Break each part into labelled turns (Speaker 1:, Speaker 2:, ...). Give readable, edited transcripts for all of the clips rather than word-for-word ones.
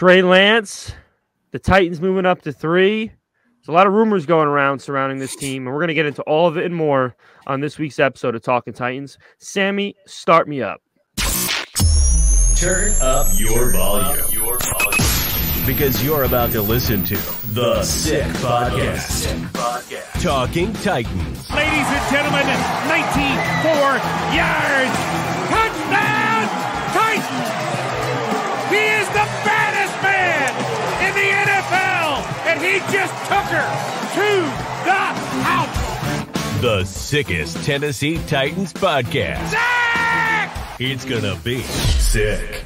Speaker 1: Trey Lance, the Titans moving up to 3. There's a lot of rumors going around surrounding this team, and we're going to get into all of it and more on this week's episode of Talking Titans. Sammy, start me up.
Speaker 2: Turn up your volume. Because you're about to listen to The Sick Podcast. Talking Titans.
Speaker 3: Ladies and gentlemen, 94 yards. Touchdown, Titans. He is the baddest man in the NFL, and he just took her to the house.
Speaker 2: The sickest Tennessee Titans podcast.
Speaker 3: Sick!
Speaker 2: It's gonna be sick.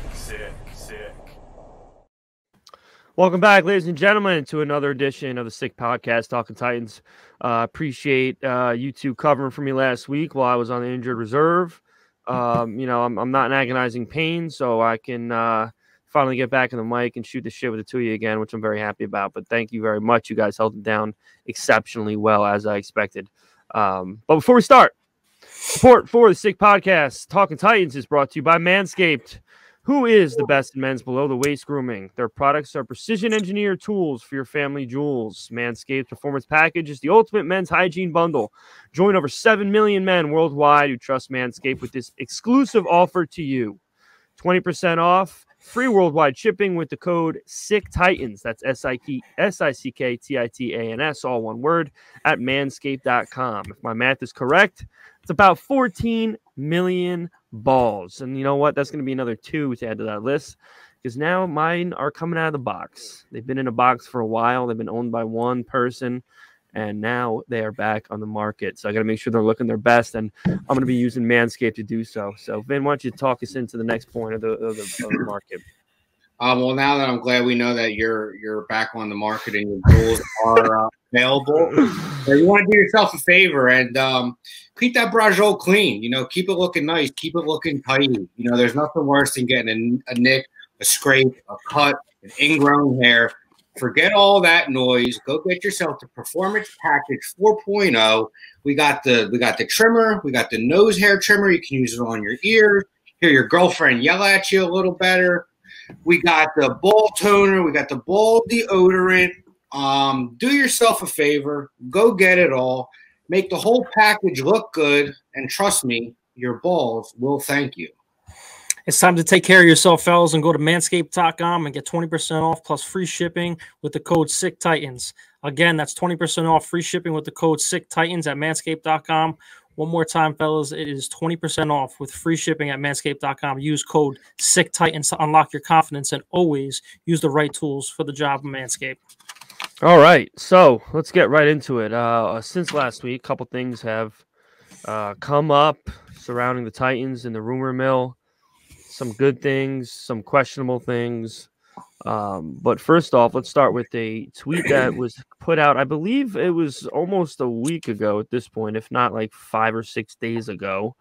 Speaker 1: Welcome back, ladies and gentlemen, to another edition of the Sick Podcast, Talking Titans. Appreciate you two covering for me last week while I was on the injured reserve. I'm not in agonizing pain, so I can finally get back in the mic and shoot the shit with the two of you again, which I'm very happy about. But thank you very much. You guys held it down exceptionally well, as I expected. But before we start, support for the Sick Podcast, Talking Titans, is brought to you by Manscaped. Who is the best in men's below-the-waist grooming? Their products are precision-engineered tools for your family jewels. Manscaped Performance Package is the ultimate men's hygiene bundle. Join over 7 million men worldwide who trust Manscaped with this exclusive offer to you. 20% off, free worldwide shipping with the code SICKTITANS. That's SICKTITANS, all one word, at manscaped.com. If my math is correct, it's about 14 million balls. And you know what? That's going to be another 2 to add to that list, because now mine are coming out of the box. They've been in a box for a while. They've been owned by one person, and now they are back on the market. So I got to make sure they're looking their best, and I'm going to be using Manscaped to do so. So, Vin, why don't you talk us into the next point of the market?
Speaker 4: Well, now that I'm glad we know that you're back on the market and your tools are available, you want to do yourself a favor and keep that brajol clean. Keep it looking nice, keep it looking tidy. There's nothing worse than getting a nick, a scrape, a cut, an ingrown hair. Forget all that noise. Go get yourself the Performance Package 4.0. We got the trimmer, we got the nose hair trimmer. You can use it on your ears. Hear your girlfriend yell at you a little better. We got the ball toner. We got the ball deodorant. Do yourself a favor. Go get it all. Make the whole package look good. And trust me, your balls will thank you.
Speaker 5: It's time to take care of yourself, fellas, and go to manscaped.com and get 20% off plus free shipping with the code SICKTITANS. Again, that's 20% off free shipping with the code SICKTITANS at manscaped.com. One more time, fellas, it is 20% off with free shipping at manscaped.com. Use code SICKTITANS to unlock your confidence, and always use the right tools for the job of Manscaped.
Speaker 1: All right, so let's get right into it. Since last week, a couple things have come up surrounding the Titans and the rumor mill. Some good things, some questionable things. But first off, let's start with a tweet that was put out. I believe it was almost a week ago at this point, if not like 5 or 6 days ago.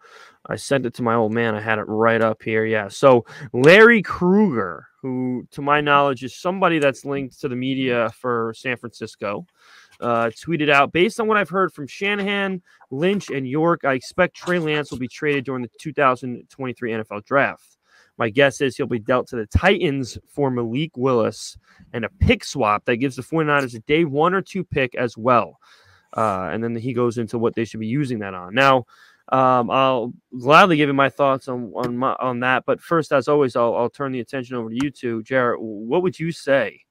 Speaker 1: I sent it to my old man. I had it right up here. Yeah. So Larry Krueger, who to my knowledge is somebody that's linked to the media for San Francisco, tweeted out, based on what I've heard from Shanahan, Lynch, and York, I expect Trey Lance will be traded during the 2023 NFL draft. My guess is he'll be dealt to the Titans for Malik Willis and a pick swap that gives the 49ers a day 1 or 2 pick as well. And then he goes into what they should be using that on. Now, I'll gladly give you my thoughts on that. But first, as always, I'll turn the attention over to you two. Jarrett, what would you say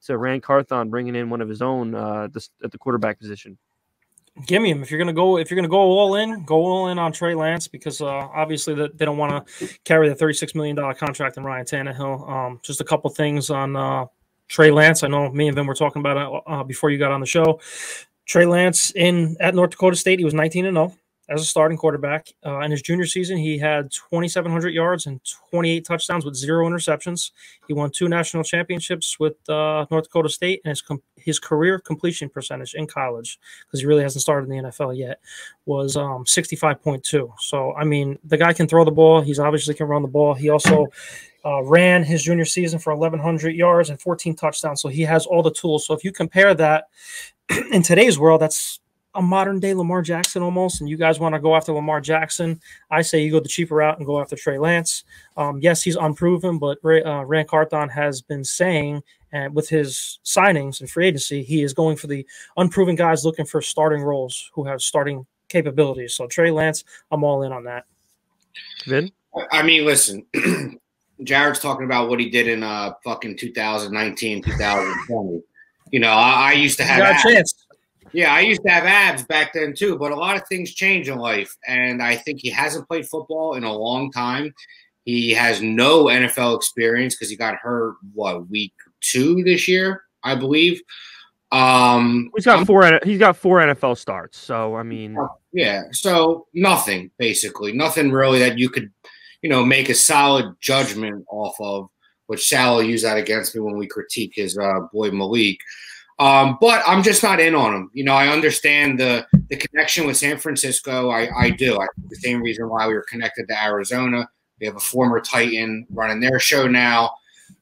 Speaker 1: to Rand Carthon bringing in one of his own at the quarterback position?
Speaker 5: Give me him. If you're gonna go all in on Trey Lance, because obviously they don't want to carry the $36 million contract in Ryan Tannehill. Just a couple things on Trey Lance. I know me and Vin were talking about it before you got on the show. Trey Lance at North Dakota State, he was 19-0 as a starting quarterback. In his junior season, he had 2,700 yards and 28 touchdowns with 0 interceptions. He won 2 national championships with North Dakota State, and his career completion percentage in college, because he really hasn't started in the NFL yet, was 65.2. So, I mean, the guy can throw the ball. He's obviously can run the ball. He also ran his junior season for 1,100 yards and 14 touchdowns. So he has all the tools. So if you compare that in today's world, that's a modern day Lamar Jackson almost, and you guys want to go after Lamar Jackson, I say you go the cheaper route and go after Trey Lance. Yes, he's unproven, but Rand Carthon has been saying, and with his signings and free agency, he is going for the unproven guys looking for starting roles who have starting capabilities. So Trey Lance, I'm all in on that.
Speaker 1: Vin?
Speaker 4: I mean, listen, Jared's talking about what he did in fucking 2019, 2020. You know, I used to have
Speaker 5: got a chance.
Speaker 4: Yeah, I used to have abs back then too, but a lot of things change in life, and I think he hasn't played football in a long time. He has no NFL experience because he got hurt, week 2 this year, I believe.
Speaker 1: He's got four NFL starts, so I mean,
Speaker 4: yeah, so nothing basically, nothing really that you could, make a solid judgment off of. Which Sal will use that against me when we critique his boy Malik. But I'm just not in on him. I understand the connection with San Francisco. I do. I think the same reason why we were connected to Arizona. We have a former Titan running their show now.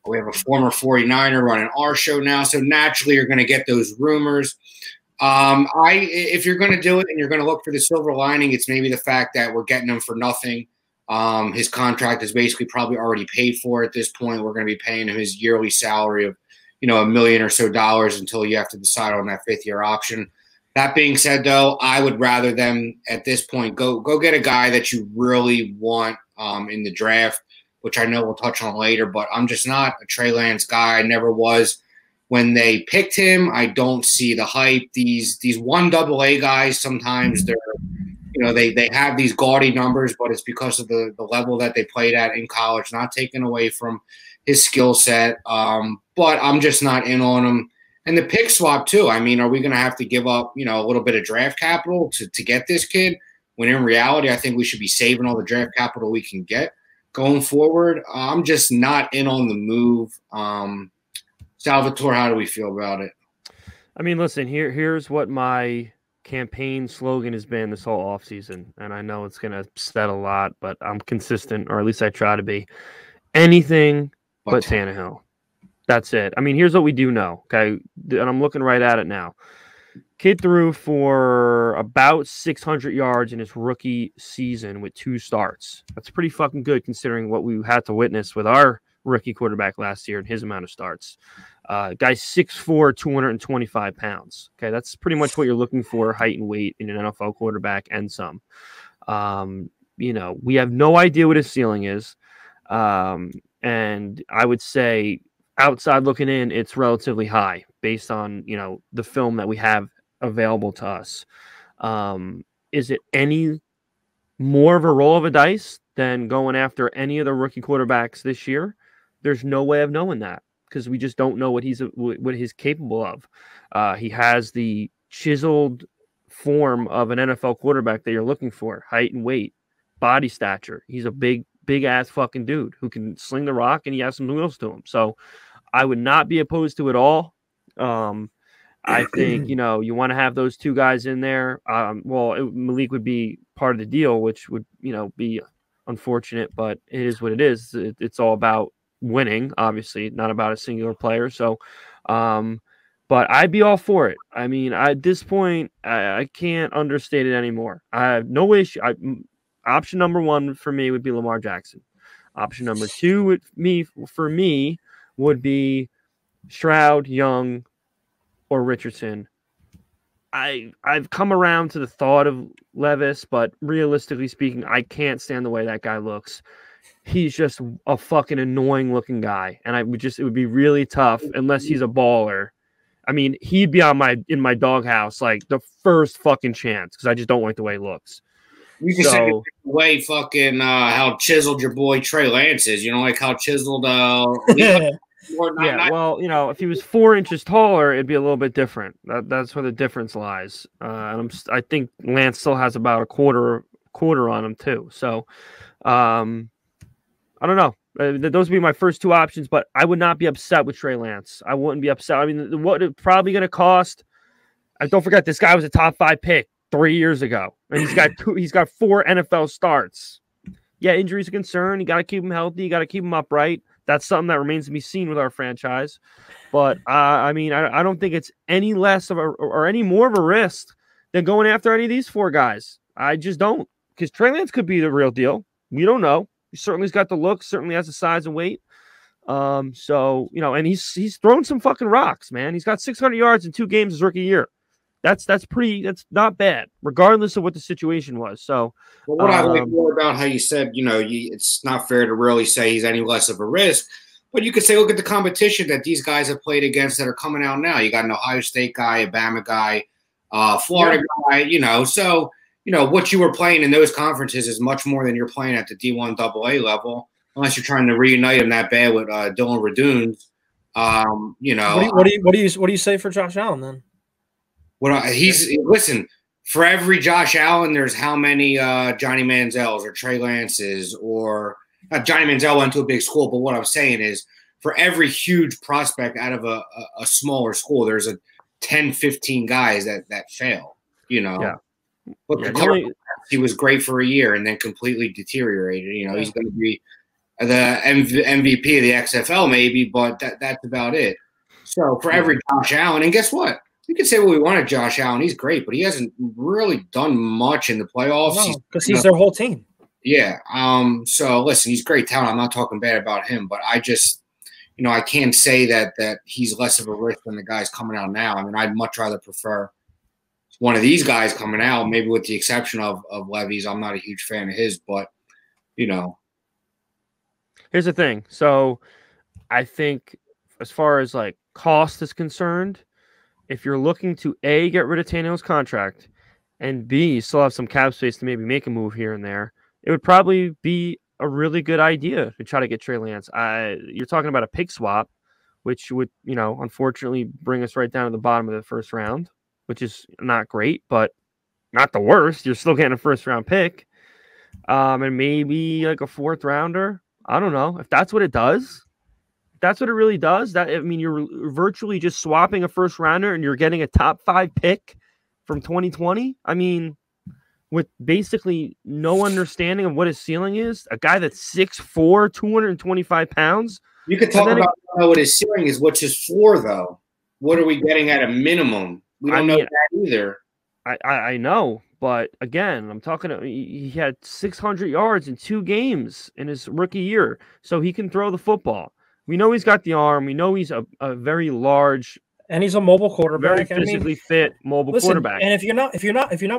Speaker 4: We have a former 49er running our show now. So naturally, you're going to get those rumors. If you're going to do it and you're going to look for the silver lining, it's maybe the fact that we're getting him for nothing. His contract is basically probably already paid for at this point. We're going to be paying him his yearly salary of, $1 million or so until you have to decide on that 5th-year option. That being said, though, I would rather them at this point go get a guy that you really want in the draft, which I know we'll touch on later. But I'm just not a Trey Lance guy. I never was. When they picked him, I don't see the hype. These 1AA guys, sometimes they're they have these gaudy numbers, but it's because of the level that they played at in college, not taken away from his skill set. But I'm just not in on him. And the pick swap, too. I mean, are we going to have to give up, a little bit of draft capital to get this kid? When in reality, I think we should be saving all the draft capital we can get going forward. I'm just not in on the move. Salvatore, how do we feel about it?
Speaker 1: I mean, listen, here's what my campaign slogan has been this whole offseason, and I know it's going to upset a lot, but I'm consistent, or at least I try to be. Anything but Tannehill. That's it. I mean, here's what we do know, okay? And I'm looking right at it now. Kid threw for about 600 yards in his rookie season with 2 starts. That's pretty fucking good considering what we had to witness with our rookie quarterback last year and his amount of starts. Guy's 6'4", 225 pounds. Okay, that's pretty much what you're looking for, height and weight in an NFL quarterback and some. We have no idea what his ceiling is. And I would say outside looking in, it's relatively high based on, the film that we have available to us. Is it any more of a roll of a dice than going after any of the rookie quarterbacks this year? There's no way of knowing that because we just don't know what he's capable of. He has the chiseled form of an NFL quarterback that you're looking for: height and weight, body stature. He's a big ass fucking dude who can sling the rock, and he has some wheels to him. So I would not be opposed to it all. I think, you want to have those 2 guys in there. Malik would be part of the deal, which would, be unfortunate, but it is what it is. It's all about winning, obviously, not about a singular player. So, but I'd be all for it. I mean, at this point, I can't understate it anymore. I have no issue. Option number 1 for me would be Lamar Jackson. Option number 2 for me would be Stroud, Young, or Richardson. I've come around to the thought of Levis, but realistically speaking, I can't stand the way that guy looks. He's just a fucking annoying looking guy, and it would be really tough unless he's a baller. I mean, he'd be in my doghouse like the first fucking chance because I just don't like the way he looks.
Speaker 4: You can say the way fucking how chiseled your boy Trey Lance is. You know, like how chiseled.
Speaker 1: If he was 4 inches taller, it'd be a little bit different. That's where the difference lies. And I think Lance still has about a quarter on him too. So, I don't know. Those would be my first 2 options, but I would not be upset with Trey Lance. I wouldn't be upset. I mean, what it's probably going to cost. Don't forget, this guy was a top 5 pick 3 years ago, and he's got 4 NFL starts. Yeah, injuries a concern. You got to keep him healthy. You got to keep him upright. That's something that remains to be seen with our franchise. But I mean, I don't think it's any less of or any more of a risk than going after any of these 4 guys. I just don't, because Trey Lance could be the real deal. We don't know. He certainly's got the look, certainly has the size and weight. So, and he's thrown some fucking rocks, man. He's got 600 yards in 2 games his rookie year. That's not bad, regardless of what the situation was. So,
Speaker 4: but what I like more about how you said, it's not fair to really say he's any less of a risk, but you could say, look at the competition that these guys have played against that are coming out now. You got an Ohio State guy, a Bama guy, Florida guy, so, what you were playing in those conferences is much more than you're playing at the D1 AA level, unless you're trying to reunite him that bad with Dylan Raduns.
Speaker 5: What do you say for Josh Allen then?
Speaker 4: Listen, for every Josh Allen, there's how many Johnny Manziels or Trey Lances, or not. Johnny Manziel went to a big school, but what I'm saying is for every huge prospect out of a smaller school, there's a 10, 15 guys that fail,
Speaker 1: Yeah.
Speaker 4: But he was great for a year and then completely deteriorated. He's going to be the MVP of the XFL maybe, but that's about it. So for every Josh Allen, and guess what? We can say what we want of Josh Allen. He's great, but he hasn't really done much in the playoffs.
Speaker 5: No, because he's their whole team.
Speaker 4: Yeah. So listen, he's great talent. I'm not talking bad about him, but I just, I can't say that he's less of a risk than the guys coming out now. I mean, I'd much rather prefer one of these guys coming out, maybe with the exception of Levy's. I'm not a huge fan of his, but
Speaker 1: Here's the thing. So I think as far as like cost is concerned, if you're looking to A, get rid of Tannehill's contract, and B, still have some cap space to maybe make a move here and there, it would probably be a really good idea to try to get Trey Lance. You're talking about a pick swap, which would, unfortunately bring us right down to the bottom of the first round, which is not great, but not the worst. You're still getting a first round pick. And maybe like a 4th rounder. I don't know if that's what it does. That's what it really does. You're virtually just swapping a first rounder and you're getting a top 5 pick from 2020. I mean, with basically no understanding of what his ceiling is, a guy that's 6'4", 225 pounds.
Speaker 4: You could talk about what his ceiling is, what's his floor, though. What are we getting at a minimum? We don't know that either.
Speaker 1: I know, but again, I'm talking. He had 600 yards in 2 games in his rookie year, so he can throw the football. We know he's got the arm. We know he's a very large,
Speaker 5: and he's a mobile quarterback,
Speaker 1: very physically fit mobile quarterback.
Speaker 5: And if you're not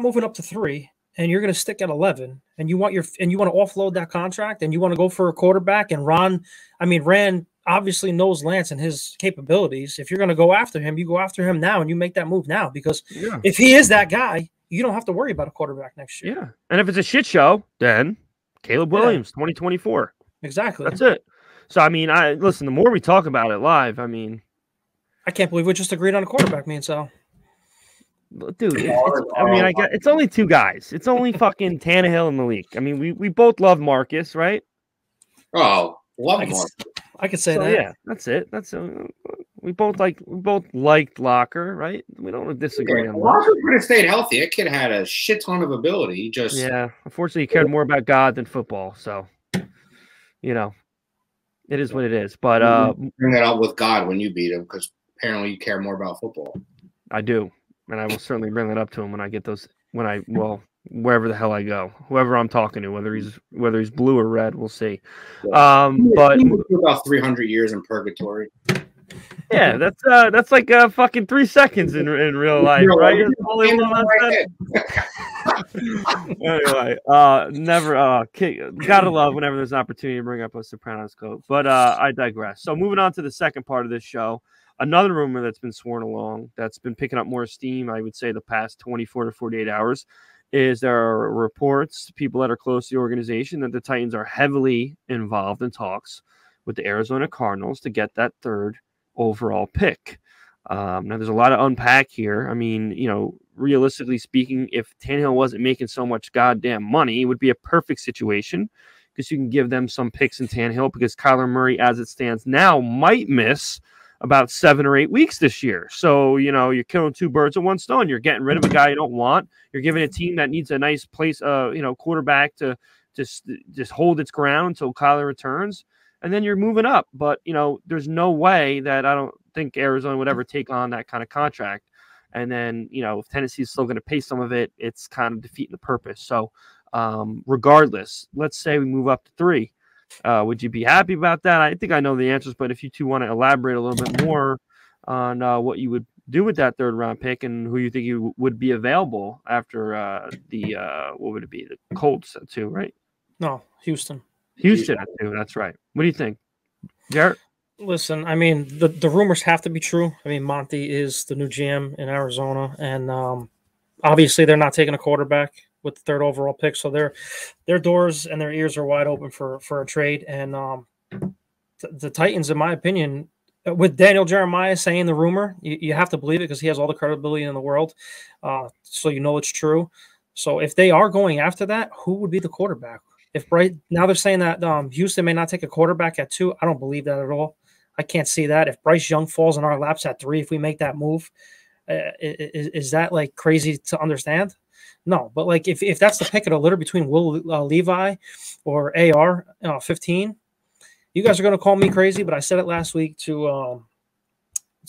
Speaker 5: moving up to 3, and you're going to stick at 11, and you want to offload that contract, and you want to go for a quarterback, and Rand obviously knows Lance and his capabilities. If you're going to go after him, you go after him now, and you make that move now, because if he is that guy, you don't have to worry about a quarterback next year.
Speaker 1: Yeah, and if it's a shit show, then Caleb Williams, 2024.
Speaker 5: Exactly.
Speaker 1: That's it. So, listen, the more we talk about it live, I
Speaker 5: can't believe we just agreed on a quarterback, me and Sal.
Speaker 1: Dude, it's only 2 guys. It's only fucking Tannehill and Malik. We both love Marcus, right?
Speaker 4: Oh, love Marcus.
Speaker 5: I could say that.
Speaker 1: Yeah, that's it. We both liked Locker, right? We don't disagree on
Speaker 4: Locker could have stayed healthy. That kid had a shit ton of ability.
Speaker 1: Unfortunately, he cared more about God than football. So, it is what it is. But
Speaker 4: bring that out with God when you beat him, because apparently you care more about football.
Speaker 1: I do, and I will certainly bring that up to him when I get those. Wherever the hell I go, whoever I'm talking to, whether he's blue or red, we'll see. But
Speaker 4: about 300 years in purgatory.
Speaker 1: Yeah, that's like fucking 3 seconds in real life, right? Anyway, gotta love whenever there's an opportunity to bring up a Sopranos quote. But I digress. So moving on to the second part of this show, another rumor that's been sworn along, that's been picking up more steam, I would say, the past 24 to 48 hours, is there are reports, people that are close to the organization, that the Titans are heavily involved in talks with the Arizona Cardinals to get that 3rd overall pick. Now, there's a lot to unpack here. Realistically speaking, if Tannehill wasn't making so much goddamn money, it would be a perfect situation, because you can give them some picks in Tannehill, because Kyler Murray, as it stands now, might miss about 7 or 8 weeks this year. So, you're killing 2 birds with 1 stone. You're getting rid of a guy you don't want. You're giving a team that needs a nice place, quarterback to just hold its ground until Kyler returns. And then you're moving up. But, there's no way that I don't think Arizona would ever take on that kind of contract. And then, if Tennessee's still going to pay some of it, it's kind of defeating the purpose. So regardless, let's say we move up to 3. Would you be happy about that? I think I know the answers, but if you two want to elaborate a little bit more on what you would do with that 3rd round pick and who you think you would be available after what would it be? The Colts at 2, right?
Speaker 5: No, Houston
Speaker 1: at 2. That's right. What do you think, Garrett?
Speaker 5: Listen, I mean, the rumors have to be true. I mean, Monty is the new GM in Arizona, and obviously they're not taking a quarterback with the 3rd overall pick, so their doors and their ears are wide open for a trade. And the Titans, in my opinion, with Daniel Jeremiah saying the rumor, you have to believe it because he has all the credibility in the world, so it's true. So if they are going after that, who would be the quarterback? If now they're saying that Houston may not take a quarterback at 2, I don't believe that at all. I can't see that. If Bryce Young falls in our laps at 3, if we make that move, is that like crazy to understand? No, but like if that's the pick of the litter between Will Levi or AR 15, you guys are going to call me crazy, but I said it last week to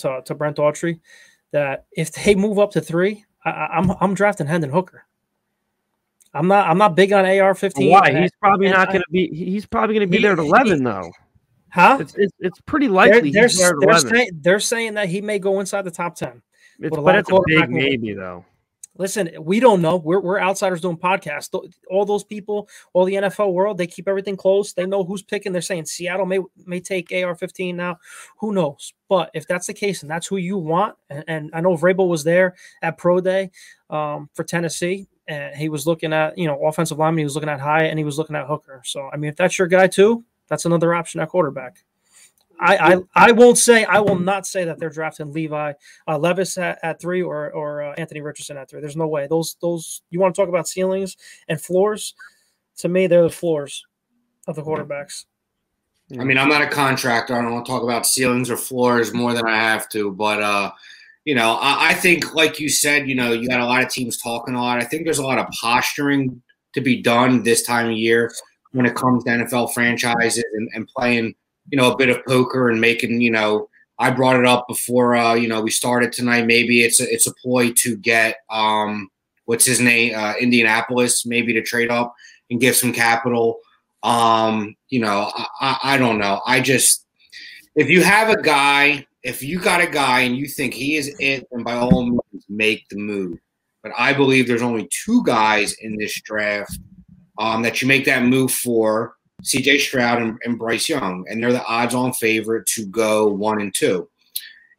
Speaker 5: Brent Autry that if they move up to 3, I'm drafting Hendon Hooker. I'm not big on AR-15.
Speaker 1: Why? He's probably not going to be. He's probably going to be there at 11 though.
Speaker 5: Huh?
Speaker 1: It's pretty likely
Speaker 5: they're saying that he may go inside the top 10.
Speaker 1: But it's a big maybe though.
Speaker 5: Listen, we don't know. We're outsiders doing podcasts. All those people, all the NFL world, they keep everything close. They know who's picking. They're saying Seattle may take AR-15 now. Who knows? But if that's the case and that's who you want, and I know Vrabel was there at Pro Day for Tennessee, and he was looking at offensive lineman. He was looking at Hyatt and he was looking at Hooker. So I mean, if that's your guy too, that's another option at quarterback. I will not say that they're drafting Levis at 3 or Anthony Richardson at 3. There's no way. Those you want to talk about ceilings and floors? To me, they're the floors of the quarterbacks.
Speaker 4: I mean, I'm not a contractor. I don't want to talk about ceilings or floors more than I have to, but I think, like you said, you got a lot of teams talking a lot. I think there's a lot of posturing to be done this time of year when it comes to NFL franchises and playing a bit of poker and making, I brought it up before, we started tonight. Maybe it's a ploy to get, what's his name? Indianapolis, maybe to trade up and get some capital. I don't know. If you have a guy, if you got a guy and you think he is it, then by all means make the move. But I believe there's only 2 guys in this draft that you make that move for. CJ Stroud and Bryce Young, and they're the odds-on favorite to go 1 and 2.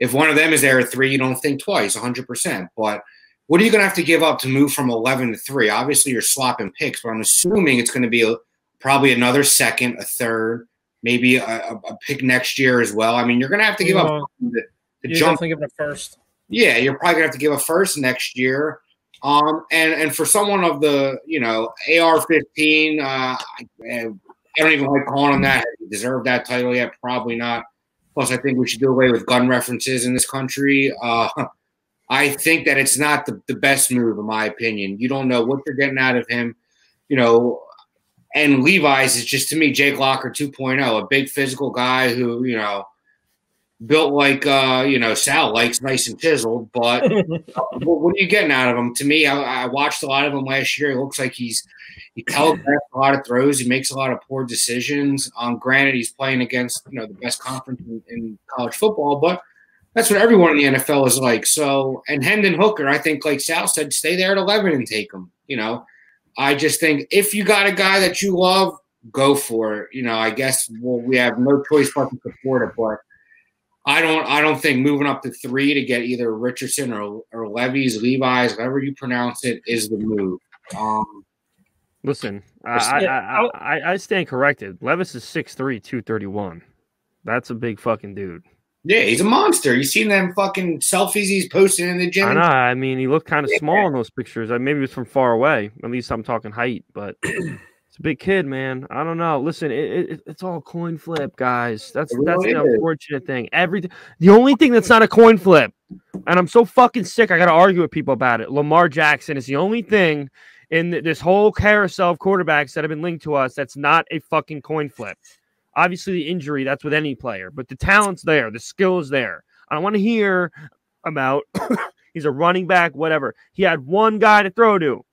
Speaker 4: If one of them is there at 3, you don't think twice, 100%. But what are you going to have to give up to move from 11 to 3? Obviously, you're swapping picks, but I'm assuming it's going to be probably another 2nd, a 3rd, maybe a pick next year as well. I mean, you're going to have to give up the jump.
Speaker 5: You're definitely giving a 1st.
Speaker 4: Yeah, you're probably going to have to give a 1st next year. And for someone of the AR-15, I don't even like calling him that. He deserved that title yet? Probably not. Plus, I think we should do away with gun references in this country. I think that it's not the best move, in my opinion. You don't know what you're getting out of him. And Levi's is just, to me, Jake Locker 2.0, a big physical guy who, built like, Sal likes, nice and chiseled. But what are you getting out of him? To me, I watched a lot of him last year. It looks like he telegraphs a lot of throws. He makes a lot of poor decisions. Granted, he's playing against the best conference in college football, but that's what everyone in the NFL is like. So, and Hendon Hooker, I think, like Sal said, stay there at 11 and take him. I just think if you got a guy that you love, go for it. I guess we have no choice but to support it, but I don't think moving up to 3 to get either Richardson or Levi's, however you pronounce it, is the move.
Speaker 1: Listen, I stand corrected. Levis is 6'3", 231. That's a big fucking dude.
Speaker 4: Yeah, he's a monster. You seen them fucking selfies he's posting in the gym?
Speaker 1: I know. I mean, he looked kind of small in those pictures. Maybe it was from far away. At least I'm talking height, but it's a big kid, man. I don't know. Listen, it's all coin flip, guys. That's the unfortunate thing. The only thing that's not a coin flip, and I'm so fucking sick, I got to argue with people about it. Lamar Jackson is the only thing in this whole carousel of quarterbacks that have been linked to us that's not a fucking coin flip. Obviously, the injury, that's with any player, but the talent's there. The skill is there. I don't want to hear about, He's a running back, whatever. He had one guy to throw to.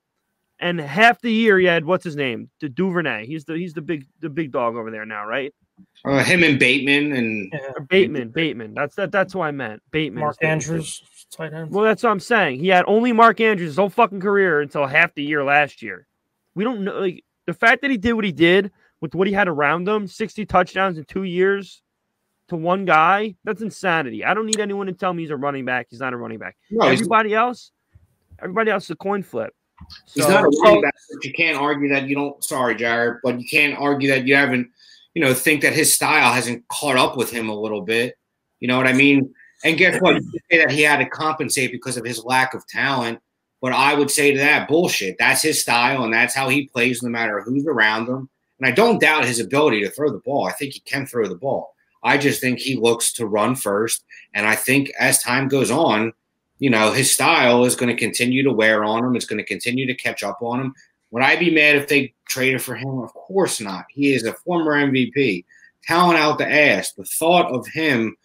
Speaker 1: And half the year he had, what's his name? The Duvernay. He's the big dog over there now, right?
Speaker 4: Him and Bateman and
Speaker 1: Bateman. That's who I meant. Bateman.
Speaker 5: Mark Andrews, tight end.
Speaker 1: Well, that's what I'm saying. He had only Mark Andrews his whole fucking career until half the year last year. We don't know, like, the fact that he did what he did with what he had around him, 60 touchdowns in 2 years to one guy, that's insanity. I don't need anyone to tell me he's a running back. He's not a running back. No, everybody else is a coin flip.
Speaker 4: He's not a running back, but you can't argue that you don't. Sorry, Jared, but you can't argue that you haven't. Think that his style hasn't caught up with him a little bit. You know what I mean? And guess what? You say that he had to compensate because of his lack of talent. But I would say to that, bullshit. That's his style, and that's how he plays no matter who's around him. And I don't doubt his ability to throw the ball. I think he can throw the ball. I just think he looks to run first. And I think as time goes on, his style is going to continue to wear on him. It's going to continue to catch up on him. Would I be mad if they traded for him? Of course not. He is a former MVP. Talent out the ass. The thought of him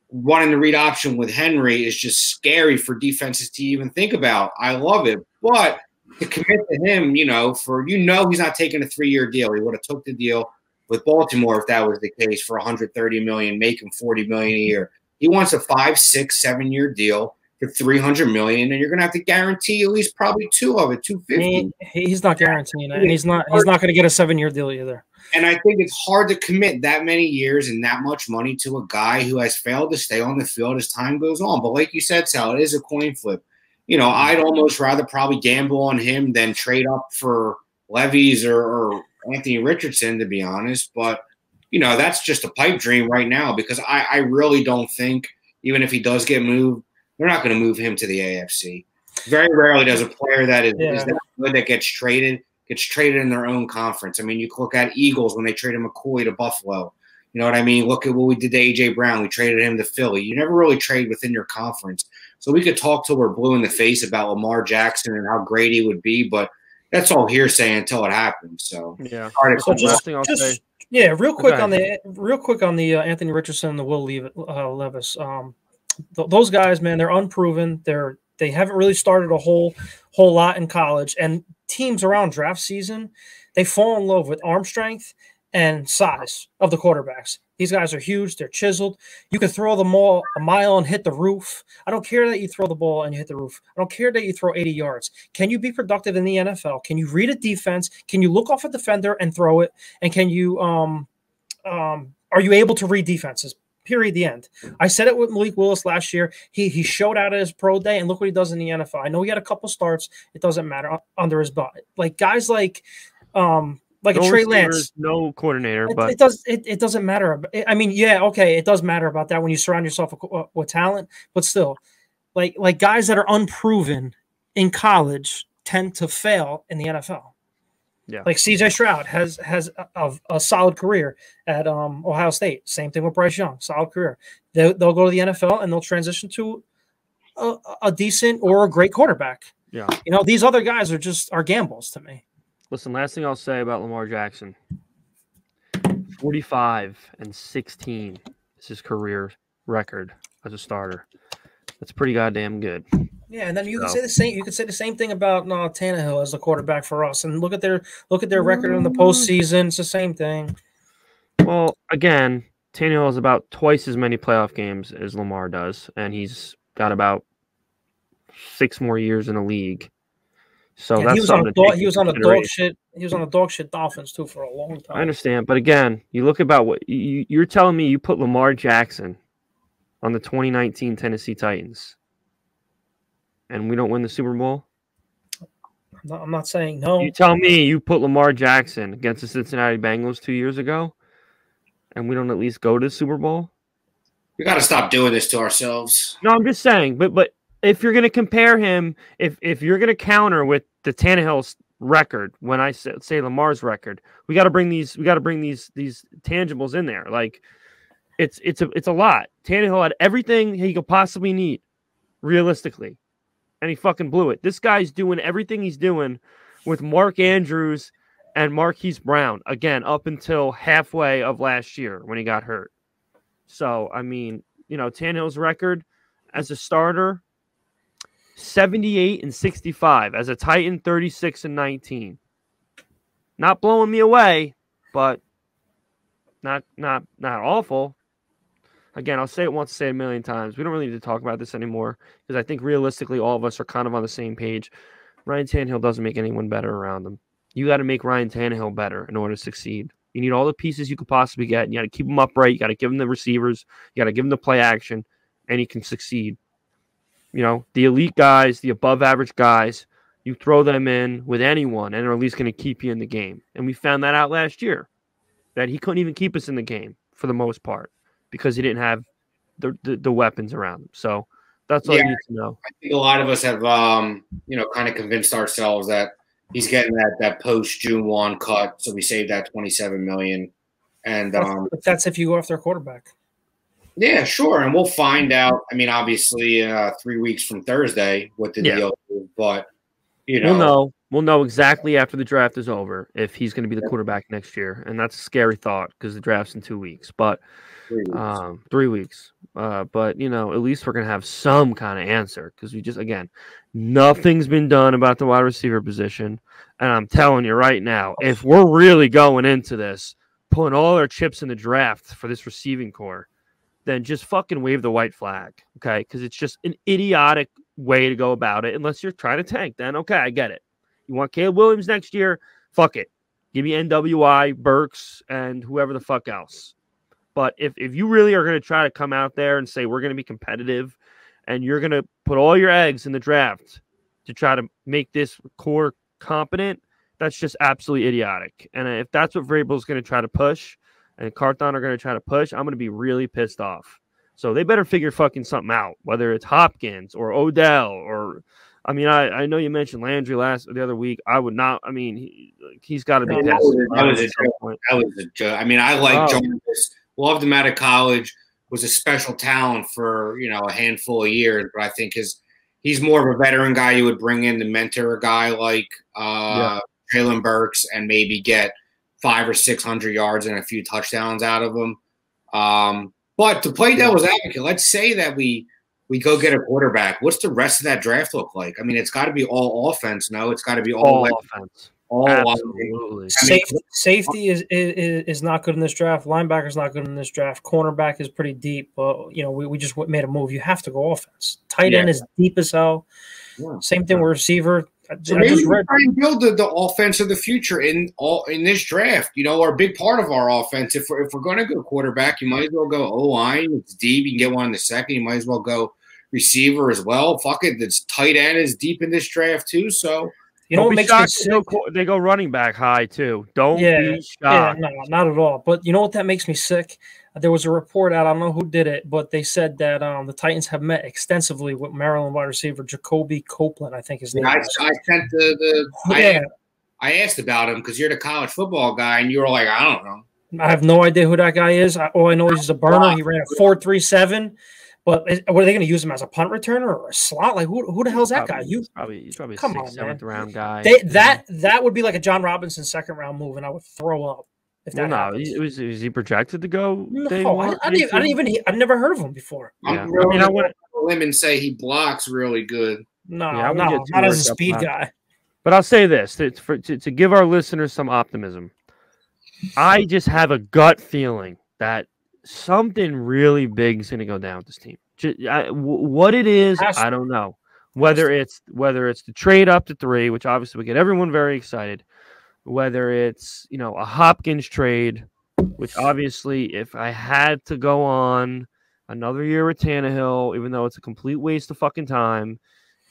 Speaker 4: wanting to read option with Henry is just scary for defenses to even think about. I love it. But to commit to him, he's not taking a 3-year deal. He would have took the deal with Baltimore if that was the case for $130 million, making $40 million a year. He wants a 5, 6, 7-year deal for $300 million, and you're going to have to guarantee at least probably 2 of it, $250.
Speaker 5: He's not guaranteeing it, and he's not going to get a 7-year deal either.
Speaker 4: And I think it's hard to commit that many years and that much money to a guy who has failed to stay on the field as time goes on. But like you said, Sal, it is a coin flip. I'd almost rather probably gamble on him than trade up for Levis or Anthony Richardson, to be honest. But, that's just a pipe dream right now because I really don't think, even if he does get moved, they're not going to move him to the AFC. Very rarely does a player that is that good that gets traded in their own conference. I mean, you look at Eagles when they traded McCoy to Buffalo. You know what I mean? Look at what we did to A.J. Brown. We traded him to Philly. You never really trade within your conference. So we could talk till we're blue in the face about Lamar Jackson and how great he would be, but that's all hearsay until it happens. So
Speaker 1: yeah.
Speaker 5: Real quick on the Anthony Richardson and the Will Levis. Those guys, man, they're unproven. They haven't really started a whole lot in college, and teams around draft season, they fall in love with arm strength and size of the quarterbacks. These guys are huge. They're chiseled. You can throw them all a mile and hit the roof. I don't care that you throw the ball and you hit the roof. I don't care that you throw 80 yards. Can you be productive in the NFL? Can you read a defense? Can you look off a defender and throw it? And can you are you able to read defenses? Period. The end. I said it with Malik Willis last year. He showed out at his pro day, and look what he does in the NFL. I know he had a couple starts. It doesn't matter under his belt. Like guys like a Trey Lance,
Speaker 1: no coordinator, but
Speaker 5: it doesn't matter. I mean, yeah, okay, it does matter about that when you surround yourself with talent, but still, like guys that are unproven in college tend to fail in the NFL.
Speaker 1: Yeah,
Speaker 5: like C.J. Stroud has a solid career at Ohio State. Same thing with Bryce Young, solid career. They'll go to the NFL and they'll transition to a decent or a great quarterback.
Speaker 1: Yeah,
Speaker 5: these other guys are gambles to me.
Speaker 1: Listen, last thing I'll say about Lamar Jackson: 45-16 is his career record as a starter. That's pretty goddamn good.
Speaker 5: Yeah, and then you can say the same. You could say the same thing about Tannehill as the quarterback for us, and look at their record in the postseason. It's the same thing.
Speaker 1: Well, again, Tannehill has about twice as many playoff games as Lamar does, and he's got about 6 more years in the league. So that's something.
Speaker 5: He was on a dog shit. He was on a dog shit Dolphins too for a long time.
Speaker 1: I understand, but again, you look about what you're telling me. You put Lamar Jackson on the 2019 Tennessee Titans, and we don't win the Super Bowl?
Speaker 5: I'm not saying no.
Speaker 1: You tell me you put Lamar Jackson against the Cincinnati Bengals 2 years ago, and we don't at least go to the Super Bowl?
Speaker 4: We got to stop doing this to ourselves.
Speaker 1: No, I'm just saying. But if you're going to compare him, if you're going to counter with the Tannehill's record, when I say Lamar's record, we got to bring these tangibles in there. Like it's a lot. Tannehill had everything he could possibly need, realistically, and he fucking blew it. This guy's doing everything he's doing with Mark Andrews and Marquise Brown, again, up until halfway of last year when he got hurt. So, I mean, Tannehill's record as a starter, 78 and 65. As a Titan, 36 and 19. Not blowing me away, but not awful. Again, I'll say it once, say it a million times. We don't really need to talk about this anymore because I think realistically all of us are kind of on the same page. Ryan Tannehill doesn't make anyone better around him. You got to make Ryan Tannehill better in order to succeed. You need all the pieces you could possibly get. And you got to keep him upright. You got to give him the receivers. You got to give him the play action, and he can succeed. You know, the elite guys, the above-average guys, you throw them in with anyone, and they're at least going to keep you in the game. And we found that out last year, that he couldn't even keep us in the game for the most part because he didn't have the weapons around him. So that's all you need to know.
Speaker 4: I think a lot of us have, kind of convinced ourselves that he's getting that post June 1 cut, so we saved that $27 million. And
Speaker 5: but that's if you go after a quarterback.
Speaker 4: Yeah, sure, and we'll find out. I mean, obviously, 3 weeks from Thursday what the deal is, but
Speaker 1: we'll know exactly after the draft is over if he's going to be the quarterback next year, and that's a scary thought because the draft's in 2 weeks. But 3 weeks. But at least we're going to have some kind of answer because nothing's been done about the wide receiver position. And I'm telling you right now, if we're really going into this, putting all our chips in the draft for this receiving core, then just fucking wave the white flag, okay? Because it's just an idiotic way to go about it unless you're trying to tank. Then, okay, I get it. You want Caleb Williams next year? Fuck it. Give me NWI, Burks, and whoever the fuck else. But if you really are going to try to come out there and say we're going to be competitive and you're going to put all your eggs in the draft to try to make this core competent, that's just absolutely idiotic. And if that's what Vrabel's going to try to push and Carthon are going to try to push, I'm going to be really pissed off. So they better figure fucking something out, whether it's Hopkins or Odell or – I mean, I know you mentioned Landry the other week. I would not – I mean, he's got to be pissed.
Speaker 4: That was a joke. I mean, I like Jonas. Loved him out of college. Was a special talent for a handful of years, but I think he's more of a veteran guy you would bring in to mentor a guy like Traylon Burks and maybe get 500 or 600 yards and a few touchdowns out of him. But to play devil's advocate, let's say that we go get a quarterback. What's the rest of that draft look like? I mean, it's got to be all offense. No, it's got to be all offense.
Speaker 1: Absolutely.
Speaker 5: Safety is not good in this draft. Linebacker's not good in this draft. Cornerback is pretty deep. But we just made a move. You have to go offense. Tight end is deep as hell. Yeah. Same thing with receiver.
Speaker 4: So maybe we try and build the offense of the future in this draft. Or a big part of our offense. If we're going to go quarterback, you might as well go O-line. It's deep. You can get one in the second. You might as well go receiver as well. Fuck it. This tight end is deep in this draft too. So.
Speaker 5: What makes me sick?
Speaker 1: They go running back high too. Don't be shocked.
Speaker 5: Yeah, no, not at all. But you know what that makes me sick? There was a report out. I don't know who did it, but they said that the Titans have met extensively with Maryland wide receiver Jacoby Copeland. I think his name.
Speaker 4: I sent I asked about him because you're the college football guy, and you were like, I don't know.
Speaker 5: I have no idea who that guy is. All I know is he's a burner. He ran a 4.37. But what are they going to use him as a punt returner or a slot? Like who the hell is that guy? He's probably a
Speaker 1: come on, seventh round guy.
Speaker 5: That would be like a John Robinson second round move, and I would throw up. If that
Speaker 1: was he projected to go?
Speaker 5: No, I've never heard of him before.
Speaker 4: Yeah. I want to limb and say he blocks really good.
Speaker 5: No, not as a speed guy.
Speaker 1: But I'll say this to give our listeners some optimism. I just have a gut feeling that something really big is going to go down with this team. What it is, I don't know. Whether it's the trade up to 3, which obviously would get everyone very excited. Whether it's a Hopkins trade, which obviously if I had to go on another year with Tannehill, even though it's a complete waste of fucking time,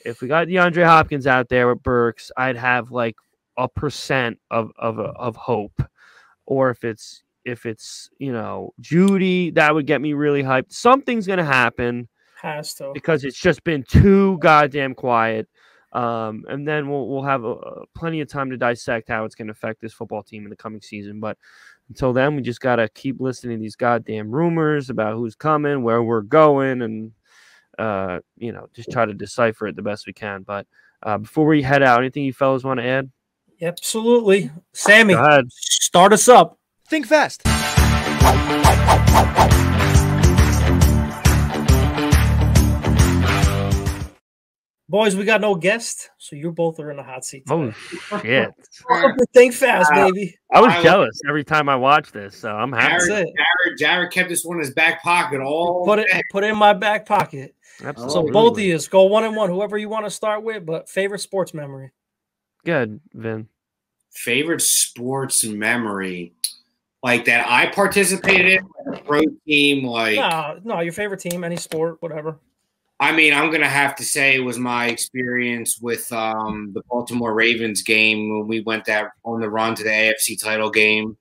Speaker 1: if we got DeAndre Hopkins out there with Burks, I'd have like 1% of hope. Or if it's Judy, that would get me really hyped. Something's going to happen.
Speaker 5: Has to. Because
Speaker 1: it's just been too goddamn quiet. And then we'll have plenty of time to dissect how it's going to affect this football team in the coming season. But until then, we just got to keep listening to these goddamn rumors about who's coming, where we're going, and, just try to decipher it the best we can. But before we head out, anything you fellas want to add?
Speaker 5: Absolutely. Sammy,
Speaker 1: go ahead.
Speaker 5: Start us up.
Speaker 6: Think fast.
Speaker 5: Boys, we got no guest, so you both are in the hot seat today.
Speaker 1: Oh shit!
Speaker 5: Welcome to Think Fast, baby.
Speaker 1: I was jealous every time I watched this, so I'm happy.
Speaker 4: Jared kept this one in his back pocket all
Speaker 5: put it in my back pocket.
Speaker 1: Absolutely.
Speaker 5: So both of you go 1-1, whoever you want to start with, but favorite sports memory.
Speaker 1: Good, Vin.
Speaker 4: Favorite sports memory, like that I participated in, like a pro team, like
Speaker 5: no, your favorite team, any sport, whatever.
Speaker 4: I mean, I'm gonna have to say it was my experience with the Baltimore Ravens game when we went on the run to the AFC title game.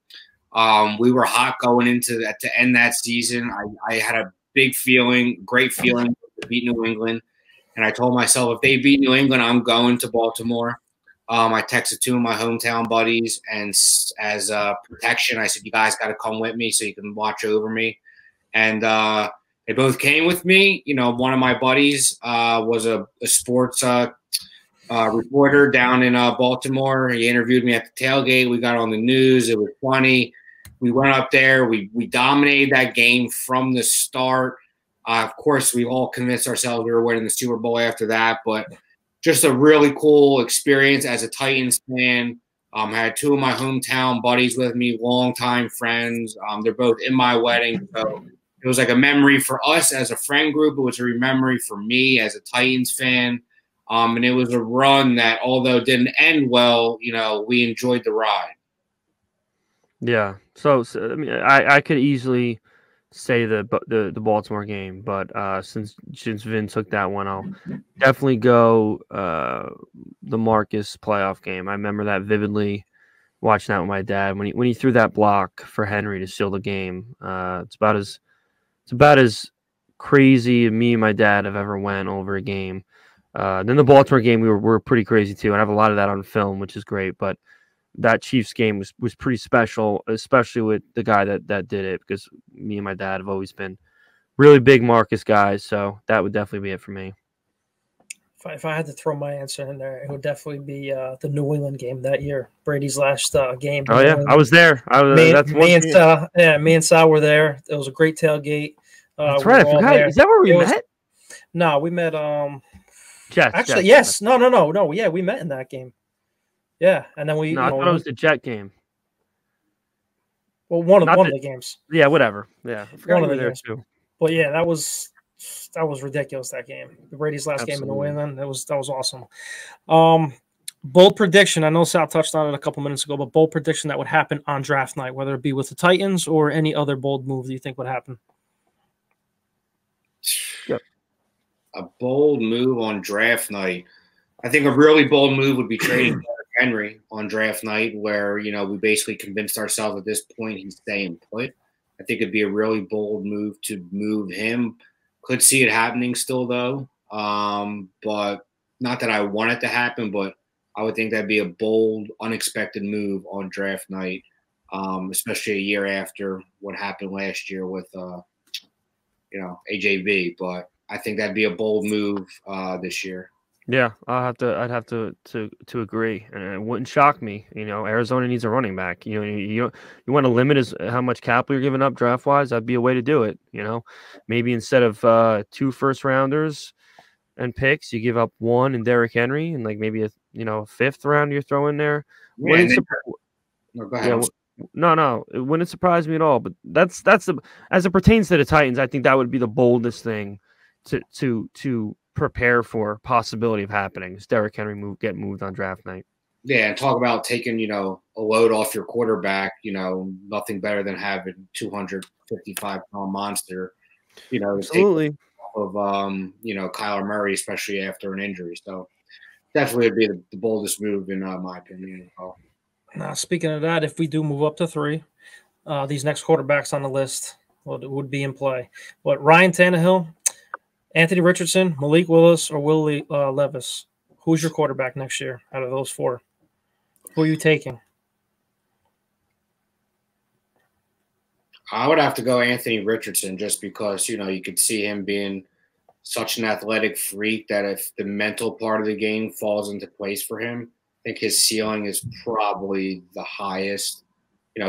Speaker 4: We were hot going into that to end that season. I had a great feeling to beat New England, and I told myself if they beat New England, I'm going to Baltimore. I texted two of my hometown buddies, and as protection, I said, "You guys got to come with me so you can watch over me." And they both came with me. You know, one of my buddies was a sports reporter down in Baltimore. He interviewed me at the tailgate. We got on the news. It was funny. We went up there. We dominated that game from the start. Of course, we all convinced ourselves we were winning the Super Bowl after that, but just a really cool experience as a Titans fan. I had two of my hometown buddies with me, longtime friends. They're both in my wedding, so it was like a memory for us as a friend group. It was a memory for me as a Titans fan. And it was a run that, although it didn't end well, you know, we enjoyed the ride.
Speaker 1: Yeah. So I mean, I could easily say the Baltimore game, but since Vin took that one, I'll definitely go the Marcus playoff game. I remember that vividly, watching that with my dad when he threw that block for Henry to seal the game. It's about as crazy me and my dad have ever went over a game. Then the Baltimore game, we were pretty crazy too, and I have a lot of that on film, which is great. But that Chiefs game was pretty special, especially with the guy that did it, because me and my dad have always been really big Marcus guys. So that would definitely be it for me.
Speaker 5: If I had to throw my answer in there, it would definitely be the New England game that year, Brady's last game.
Speaker 1: Oh yeah, I was there.
Speaker 5: Me and Sal were there. It was a great tailgate.
Speaker 1: That's right. I forgot. Is that where we met?
Speaker 5: No, we met.
Speaker 1: Jets.
Speaker 5: Actually,
Speaker 1: Jets.
Speaker 5: yes. No. Yeah, we met in that game. Yeah, and then
Speaker 1: I thought it was the Jet game.
Speaker 5: Well, one of the games.
Speaker 1: Yeah, whatever. Yeah, I forgot
Speaker 5: one of the
Speaker 1: there
Speaker 5: games
Speaker 1: too.
Speaker 5: But yeah, that was ridiculous. That game, the Brady's last game in New England. That was awesome. Bold prediction. I know Sal touched on it a couple minutes ago, but bold prediction that would happen on draft night, whether it be with the Titans or any other bold move that you think would happen.
Speaker 1: Yep.
Speaker 4: A bold move on draft night. I think a really bold move would be trading Henry on draft night, where, you know, we basically convinced ourselves at this point he's staying put. I think it'd be a really bold move to move him. Could see it happening still, though. But not that I want it to happen, but I would think that'd be a bold, unexpected move on draft night, especially a year after what happened last year with, AJV. But I think that'd be a bold move this year.
Speaker 1: Yeah, I'd have to agree, and it wouldn't shock me. You know, Arizona needs a running back. You know, you want to limit how much capital you're giving up draft wise. That'd be a way to do it. You know, maybe instead of 2 first-rounders and picks, you give up 1 and Derrick Henry, and like maybe a 5th round you're throwing there.
Speaker 4: Yeah,
Speaker 1: No, it wouldn't surprise me at all. But that's as it pertains to the Titans, I think that would be the boldest thing to prepare for possibility of happening. Is Derrick Henry get moved on draft night?
Speaker 4: Yeah, and talk about taking a load off your quarterback. Nothing better than having 255-pound monster.
Speaker 1: Absolutely.
Speaker 4: Of Kyler Murray, especially after an injury. So definitely would be the boldest move in my opinion.
Speaker 5: Now, speaking of that, if we do move up to 3, these next quarterbacks on the list would be in play. But Ryan Tannehill, Anthony Richardson, Malik Willis, or Willie Levis? Who's your quarterback next year out of those 4? Who are you taking?
Speaker 4: I would have to go Anthony Richardson just because, you could see him being such an athletic freak that if the mental part of the game falls into place for him, I think his ceiling is probably the highest.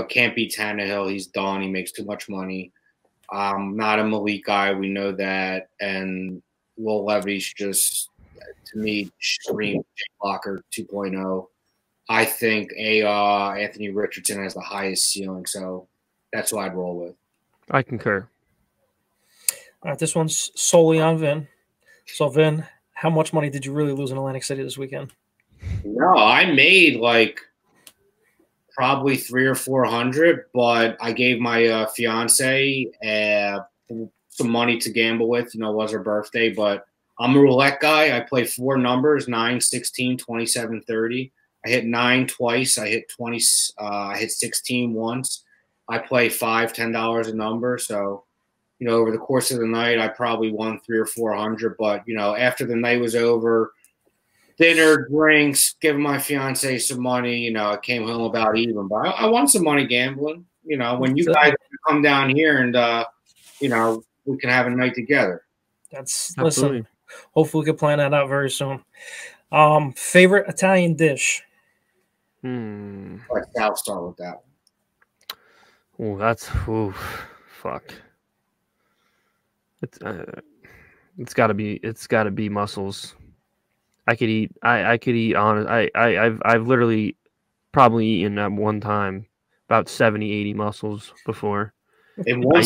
Speaker 4: Can't be Tannehill. He's done. He makes too much money. Not a Malik guy. We know that. And Will Levis just to me, scream blocker 2.0. I think Anthony Richardson has the highest ceiling, so that's what I'd roll with.
Speaker 1: I concur.
Speaker 5: All right, this one's solely on Vin. So, Vin, how much money did you really lose in Atlantic City this weekend?
Speaker 4: No, I made like probably 300 or 400, but I gave my fiance some money to gamble with. You know, it was her birthday, but I'm a roulette guy. I play 4 numbers: 9, 16, 27, 30. I hit 9 twice. I hit 20. I hit 16 once. I play $5, $10 a number. So, you know, over the course of the night, I probably won 300 or 400. But, you know, after the night was over, dinner, drinks, giving my fiance some money, you know, I came home about even. But I won some money gambling. You know, when you guys come down here and, you know, we can have a night together.
Speaker 5: Listen, hopefully we can plan that out very soon. Favorite Italian dish?
Speaker 4: I'll start with that.
Speaker 1: Oh, fuck. It's got to be mussels. I could eat honest. I've literally probably eaten at one time about 70, 80 mussels before.
Speaker 4: In one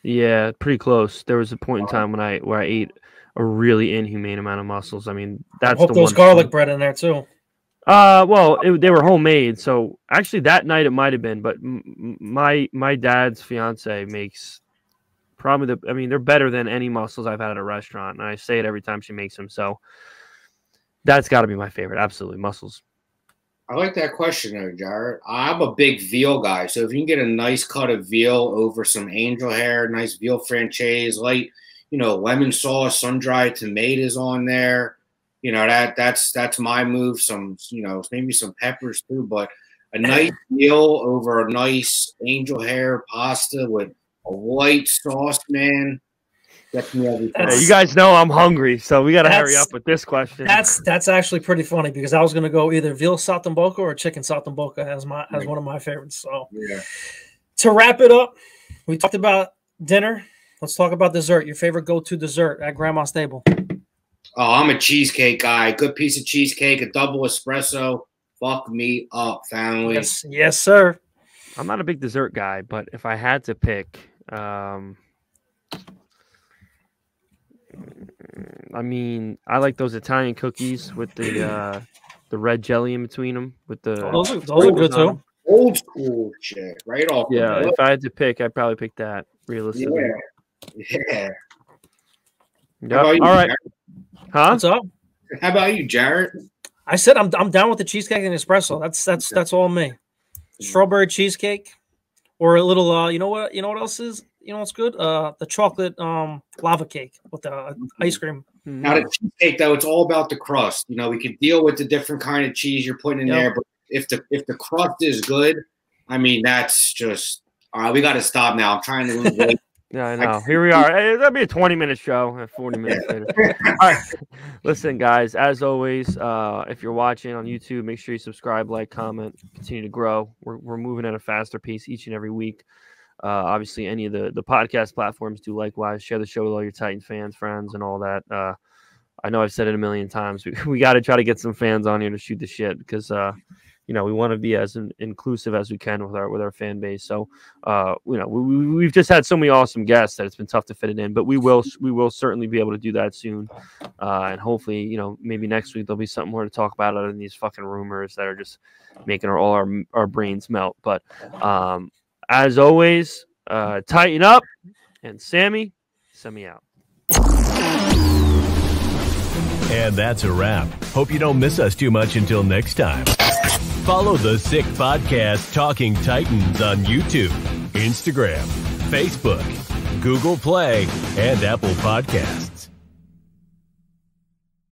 Speaker 1: yeah, pretty close. There was a point in time where I ate a really inhumane amount of mussels. I mean, that's
Speaker 5: the one. Garlic bread in there too.
Speaker 1: Well, they were homemade. So actually, that night it might have been. But my dad's fiance makes probably they're better than any mussels I've had at a restaurant, and I say it every time she makes them. So that's got to be my favorite. Absolutely, mussels.
Speaker 4: I like that question there, Jared. I'm a big veal guy, so if you can get a nice cut of veal over some angel hair, nice veal franchise, light, you know, lemon sauce, sun-dried tomatoes on there. You know, that's my move. Some, you know, maybe some peppers too, but a nice veal over a nice angel hair pasta with a white sauce, man. Gets me every time.
Speaker 1: You guys know I'm hungry, so we got to hurry up with this question.
Speaker 5: That's actually pretty funny because I was going to go either veal saltimbocca or chicken saltimbocca as one of my favorites. So
Speaker 4: yeah.
Speaker 5: To wrap it up, we talked about dinner. Let's talk about dessert. Your favorite go-to dessert at Grandma's table?
Speaker 4: Oh, I'm a cheesecake guy. Good piece of cheesecake, a double espresso. Fuck me up, family.
Speaker 5: Yes, sir.
Speaker 1: I'm not a big dessert guy, but if I had to pick, I mean, I like those Italian cookies with the red jelly in between them. With the
Speaker 5: those are good too.
Speaker 4: Old school shit, right off.
Speaker 1: Yeah, if I had to pick, I'd probably pick that. Realistically.
Speaker 4: Yeah.
Speaker 1: Yep. All right.
Speaker 4: Jared?
Speaker 1: Huh?
Speaker 5: What's up?
Speaker 4: How about you, Jared?
Speaker 5: I said I'm down with the cheesecake and espresso. That's all me. Strawberry cheesecake, or a little. You know what else is? You know what's good? The chocolate lava cake with the ice cream.
Speaker 4: Now the cheesecake, though, it's all about the crust. You know, we could deal with the different kind of cheese you're putting in there, but if the crust is good, I mean, that's just all right. We got to stop now. I'm trying to lose weight.
Speaker 1: Yeah, I know. Here we are. Hey, that'll be a 20-minute show. 40 minutes later. All right. Listen, guys, as always, if you're watching on YouTube, make sure you subscribe, like, comment, continue to grow. We're moving at a faster pace each and every week. Obviously, any of the podcast platforms do likewise. Share the show with all your Titans fans, friends, and all that. I know I've said it a million times. We got to try to get some fans on here to shoot the shit because you know, we want to be as inclusive as we can with our fan base. So, you know, we've just had so many awesome guests that it's been tough to fit it in, but we will certainly be able to do that soon. And hopefully, you know, maybe next week there'll be something more to talk about other than these fucking rumors that are just making all our brains melt. But as always, tighten up, and Sammy, send me out.
Speaker 2: And that's a wrap. Hope you don't miss us too much until next time. Follow the Sick Podcast Talking Titans on YouTube, Instagram, Facebook, Google Play, and Apple Podcasts.